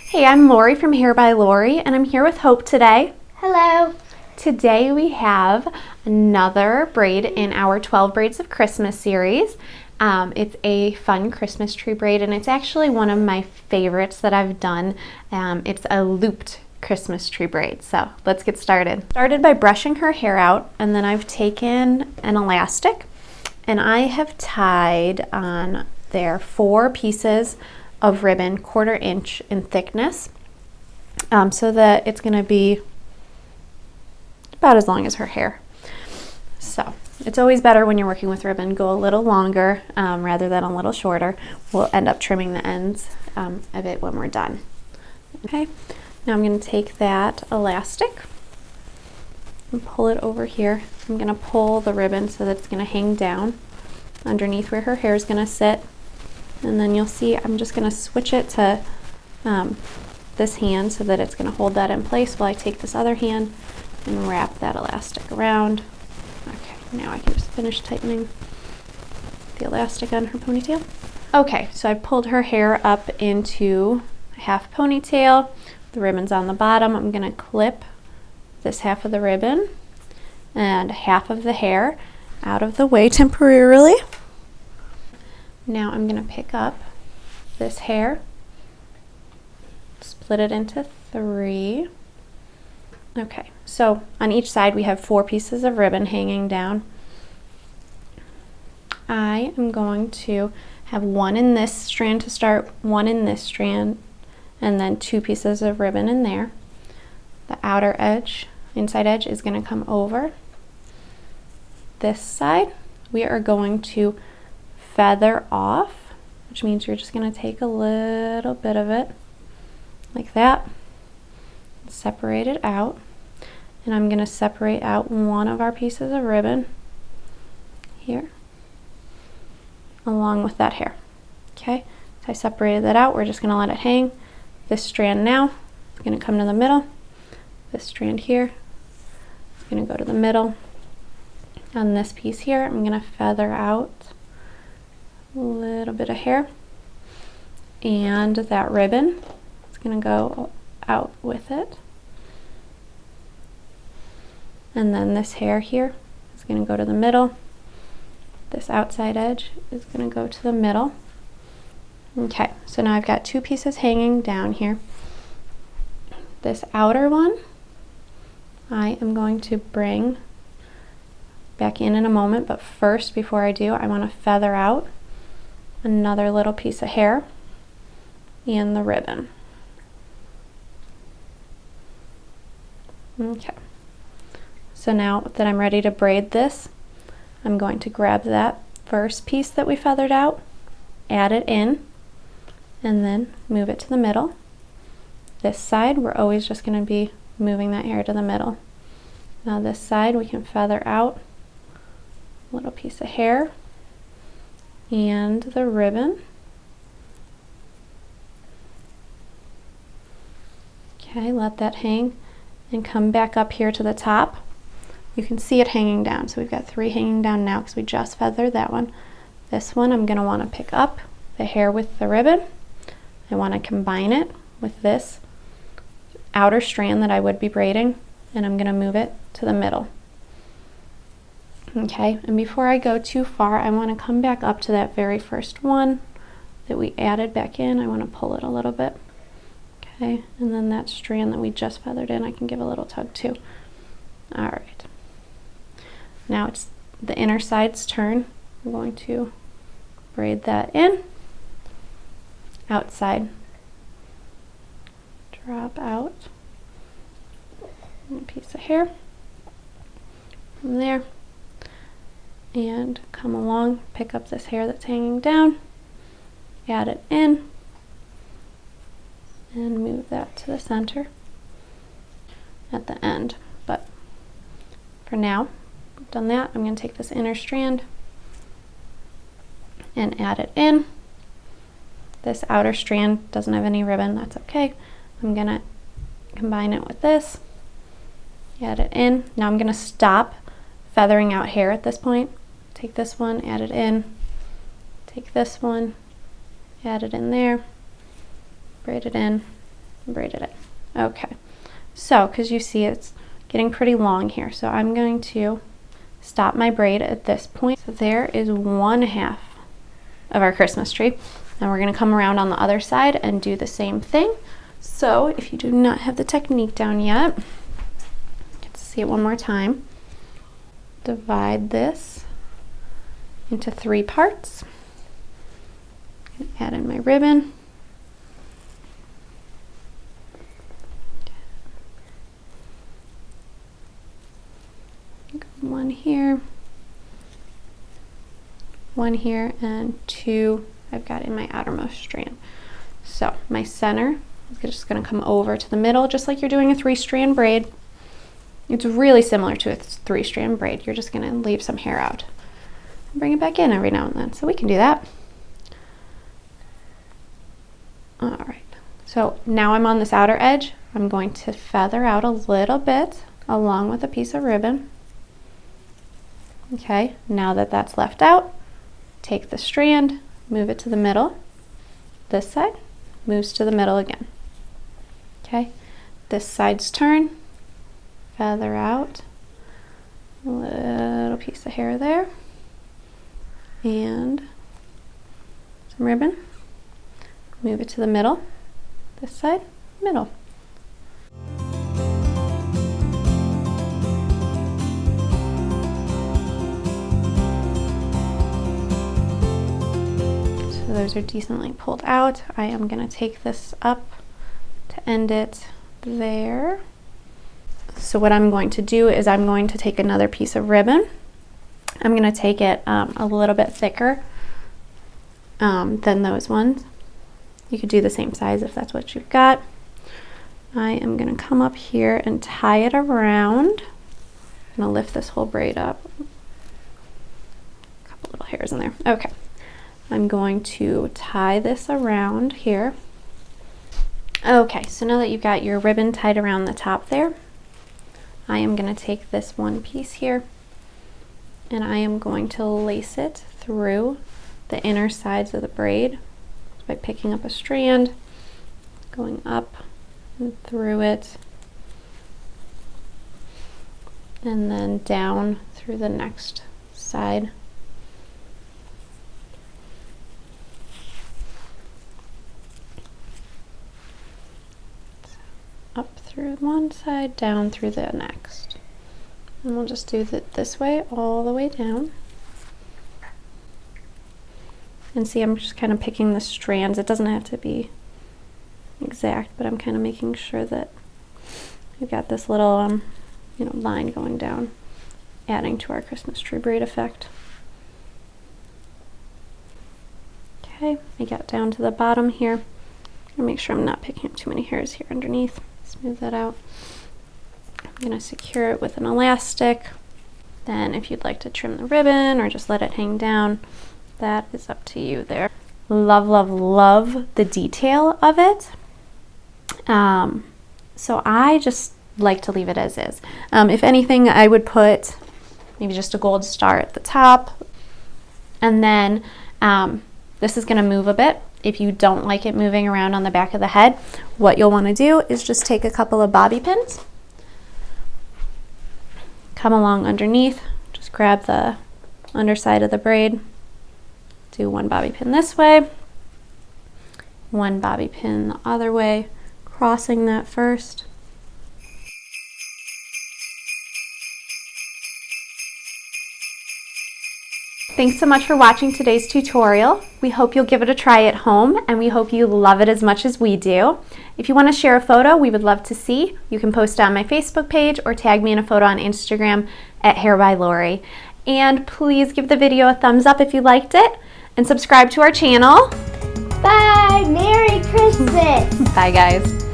Hey, I'm Lori from Hair by Lori, and I'm here with Hope today. Hello. Today we have another braid in our 12 Braids of Christmas series. It's a fun Christmas tree braid, and it's actually one of my favorites that I've done. It's a looped Christmas tree braid. So let's get started. Started by brushing her hair out, and then I've taken an elastic, and I have tied on there 4 pieces of ribbon 1/4 inch in thickness, so that it's going to be about as long as her hair. So it's always better when you're working with ribbon, go a little longer rather than a little shorter. We'll end up trimming the ends of it when we're done. Okay, now I'm going to take that elastic and pull it over here. I'm going to pull the ribbon so that it's going to hang down underneath where her hair is going to sit. And then you'll see I'm just going to switch it to this hand so that it's going to hold that in place while I take this other hand and wrap that elastic around. Okay, now I can just finish tightening the elastic on her ponytail. Okay, so I pulled her hair up into a half ponytail. The ribbon's on the bottom. I'm going to clip this half of the ribbon and half of the hair out of the way temporarily. Now I'm going to pick up this hair, split it into 3. Okay, so on each side we have 4 pieces of ribbon hanging down. I am going to have 1 in this strand to start, 1 in this strand, and then 2 pieces of ribbon in there. The outer edge, inside edge, is going to come over. This side we are going to feather off, which means you're just going to take a little bit of it like that, separate it out, and I'm going to separate out one of our pieces of ribbon here along with that hair. Okay, so I separated that out. We're just going to let it hang. This strand now is going to come to the middle. This strand here is going to go to the middle. On this piece here, I'm going to feather out a little bit of hair, and that ribbon is going to go out with it, and then this hair here is going to go to the middle. This outside edge is going to go to the middle. Okay, so now I've got 2 pieces hanging down here. This outer one I am going to bring back in a moment, but first, before I do, I want to feather out another little piece of hair and the ribbon. Okay, so now that I'm ready to braid this, I'm going to grab that first piece that we feathered out, add it in, and then move it to the middle. This side, we're always just going to be moving that hair to the middle. Now this side, we can feather out a little piece of hair and the ribbon. Okay, let that hang and come back up here to the top. You can see it hanging down. So we've got 3 hanging down now because we just feathered that one. This one I'm going to want to pick up the hair with the ribbon. I want to combine it with this outer strand that I would be braiding, and I'm going to move it to the middle. Okay, and before I go too far, I want to come back up to that very first one that we added back in. I want to pull it a little bit. Okay, and then that strand that we just feathered in, I can give a little tug to. All right. Now it's the inner side's turn. I'm going to braid that in. Outside. Drop out a piece of hair from there. And come along, pick up this hair that's hanging down, add it in, and move that to the center at the end. But for now, I've done that. I'm going to take this inner strand and add it in. This outer strand doesn't have any ribbon, that's okay. I'm going to combine it with this, add it in. Now I'm going to stop feathering out hair at this point. Take this one, add it in, take this one, add it in there, braid it in, and braided it. Okay, so because you see it's getting pretty long here, so I'm going to stop my braid at this point. So there is 1/2 of our Christmas tree. Now we're going to come around on the other side and do the same thing. So if you do not have the technique down yet, get to see it one more time. Divide this into 3 parts. Add in my ribbon. One here, one here, and 2 I've got in my outermost strand. So my center is just going to come over to the middle, just like you're doing a 3-strand braid. It's really similar to a 3-strand braid. You're just going to leave some hair out and bring it back in every now and then. So we can do that. All right, so now I'm on this outer edge. I'm going to feather out a little bit along with a piece of ribbon. Okay, now that that's left out, take the strand, move it to the middle. This side moves to the middle again. Okay, this side's turn, feather out a little piece of hair there, and some ribbon. Move it to the middle, this side, middle. So those are decently pulled out. I am going to take this up to end it there. So what I'm going to do is I'm going to take another piece of ribbon. I'm going to take it a little bit thicker than those ones. You could do the same size if that's what you've got. I am going to come up here and tie it around. I'm going to lift this whole braid up. A couple little hairs in there. Okay. I'm going to tie this around here. Okay, so now that you've got your ribbon tied around the top there, I am going to take this one piece here and I am going to lace it through the inner sides of the braid by picking up a strand, going up and through it, and then down through the next side. So up through one side, down through the next. And we'll just do it this way all the way down. And see, I'm just kind of picking the strands. It doesn't have to be exact, but I'm kind of making sure that we've got this little, line going down, adding to our Christmas tree braid effect. Okay, I got down to the bottom here. I'll make sure I'm not picking up too many hairs here underneath. Smooth that out. I'm going to secure it with an elastic. Then if you'd like to trim the ribbon or just let it hang down, that is up to you there. Love, love, love the detail of it. So I just like to leave it as is. If anything, I would put maybe just a gold star at the top. And then this is going to move a bit. If you don't like it moving around on the back of the head, what you'll want to do is just take a couple of bobby pins, come along underneath, just grab the underside of the braid, do one bobby pin this way, one bobby pin the other way, crossing that first. Thanks so much for watching today's tutorial. We hope you'll give it a try at home, and we hope you love it as much as we do. If you want to share a photo we would love to see, you can post it on my Facebook page or tag me in a photo on Instagram at Hair by Lori. And please give the video a thumbs up if you liked it, and subscribe to our channel. Bye! Merry Christmas! Bye guys.